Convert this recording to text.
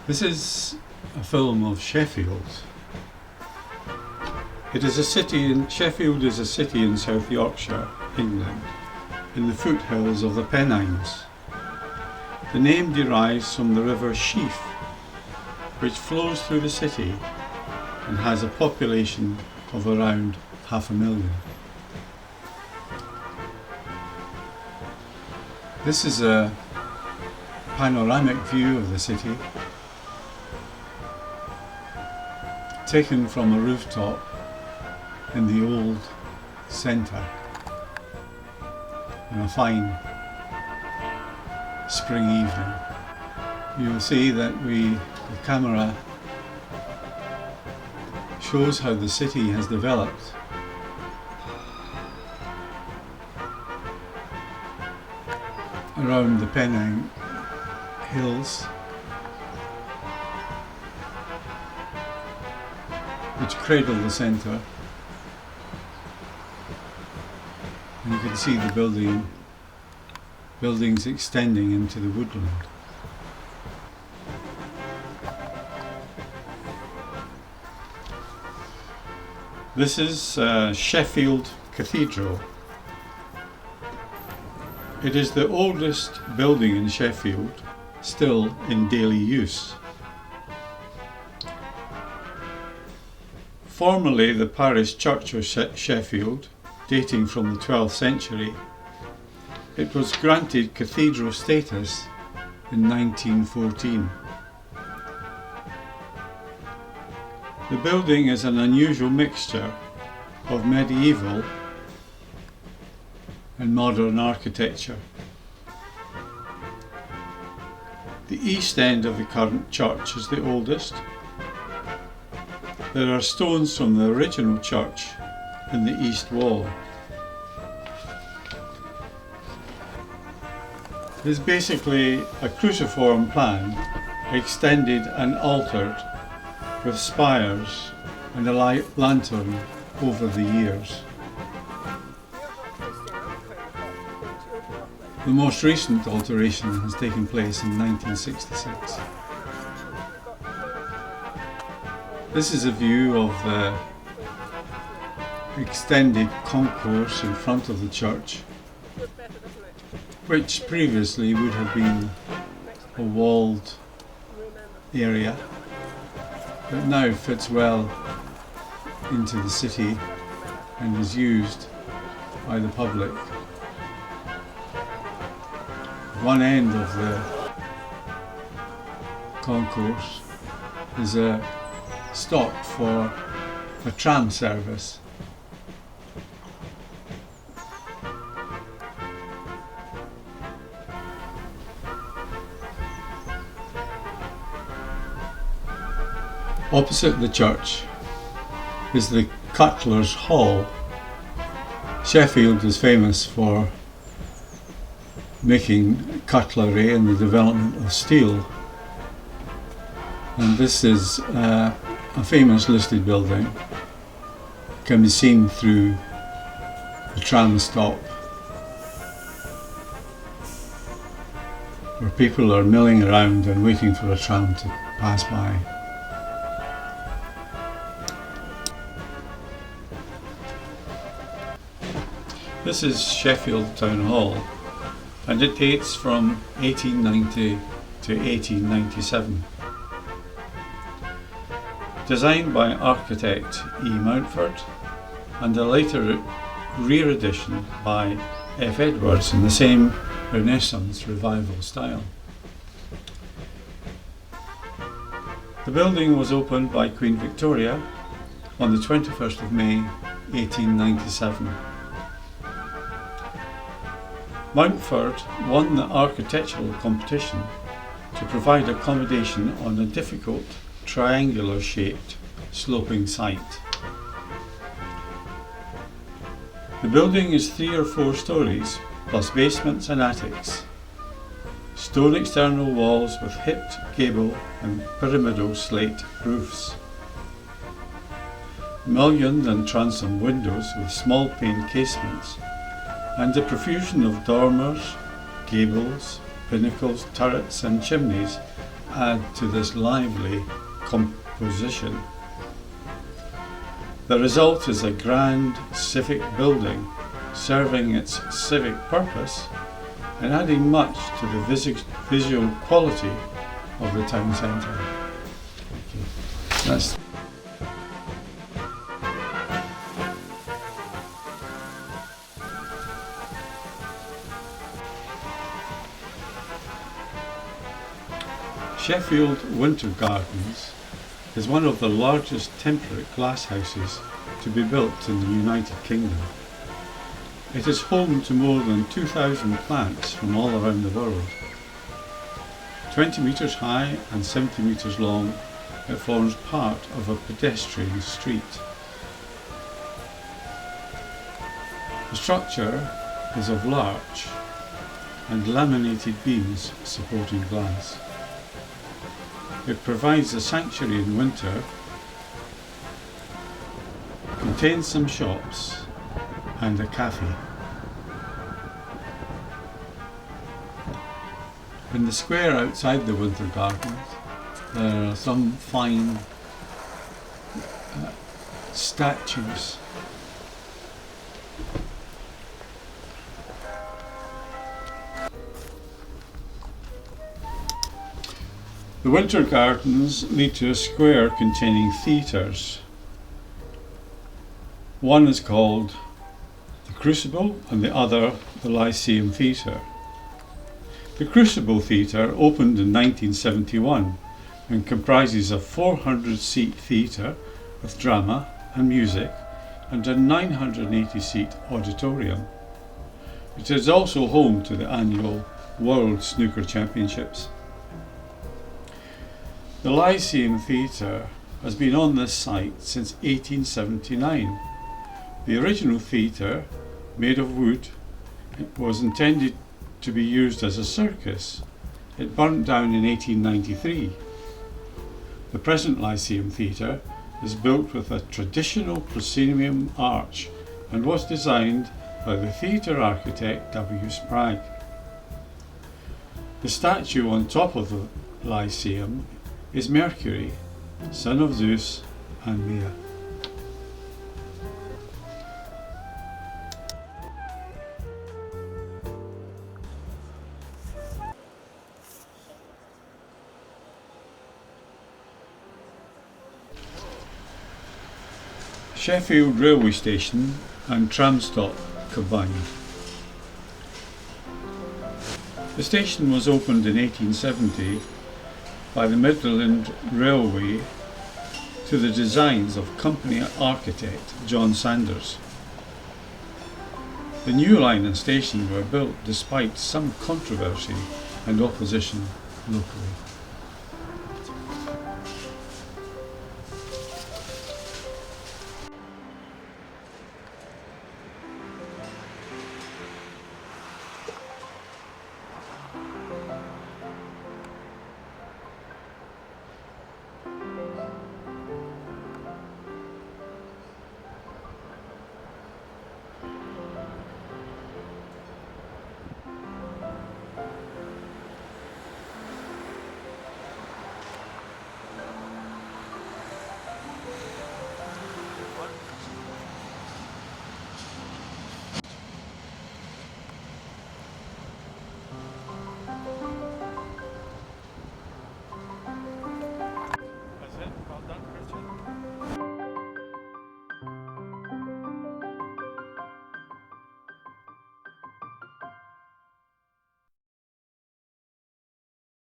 This is a film of Sheffield. Sheffield is a city in South Yorkshire, England, in the foothills of the Pennines. The name derives from the river Sheaf, which flows through the city and has a population of around 500,000. This is a panoramic view of the city, taken from a rooftop in the old centre on a fine spring evening. You'll see that the camera shows how the city has developed around the Pennine Hills, which cradle the centre, and you can see the buildings extending into the woodland. This is Sheffield Cathedral. It is the oldest building in Sheffield still in daily use. Formerly the parish church of Sheffield, dating from the 12th century, it was granted cathedral status in 1914. The building is an unusual mixture of medieval and modern architecture. The east end of the current church is the oldest. There are stones from the original church in the east wall. It is basically a cruciform plan, extended and altered with spires and a lantern over the years. The most recent alteration has taken place in 1966. This is a view of the extended concourse in front of the church, which previously would have been a walled area, but now fits well into the city and is used by the public. One end of the concourse is a stop for a tram service. Opposite the church is the Cutler's Hall. Sheffield is famous for making cutlery and the development of steel, and this is a famous listed building. It can be seen through the tram stop, where people are milling around and waiting for a tram to pass by. This is Sheffield Town Hall, and it dates from 1890 to 1897. Designed by architect E. Mountford, and a later rear addition by F. Edwards in the same Renaissance revival style. The building was opened by Queen Victoria on the 21st of May 1897. Mountford won the architectural competition to provide accommodation on a difficult triangular shaped sloping site. The building is 3 or 4 stories plus basements and attics. Stone external walls with hipped gable and pyramidal slate roofs. Mullioned and transom windows with small pane casements, and a profusion of dormers, gables, pinnacles, turrets and chimneys add to this lively composition. The result is a grand civic building serving its civic purpose and adding much to the visual quality of the town centre. That's Sheffield Winter Gardens is one of the largest temperate glass houses to be built in the United Kingdom. It is home to more than 2,000 plants from all around the world. 20 metres high and 70 metres long, it forms part of a pedestrian street. The structure is of larch and laminated beams supporting glass. It provides a sanctuary in winter, contains some shops and a cafe. In the square outside the Winter Gardens there are some fine statues. The Winter Gardens lead to a square containing theatres. One is called the Crucible and the other the Lyceum Theatre. The Crucible Theatre opened in 1971 and comprises a 400-seat theatre with drama and music and a 980-seat auditorium. It is also home to the annual World Snooker Championships. The Lyceum Theatre has been on this site since 1879. The original theatre, made of wood, was intended to be used as a circus. It burnt down in 1893. The present Lyceum Theatre is built with a traditional proscenium arch and was designed by the theatre architect W. Spragg. The statue on top of the Lyceum is Mercury, son of Zeus and Mia. Sheffield railway station and tram stop combined. The station was opened in 1870 by the Midland Railway to the designs of company architect John Sanders. The new line and station were built despite some controversy and opposition locally.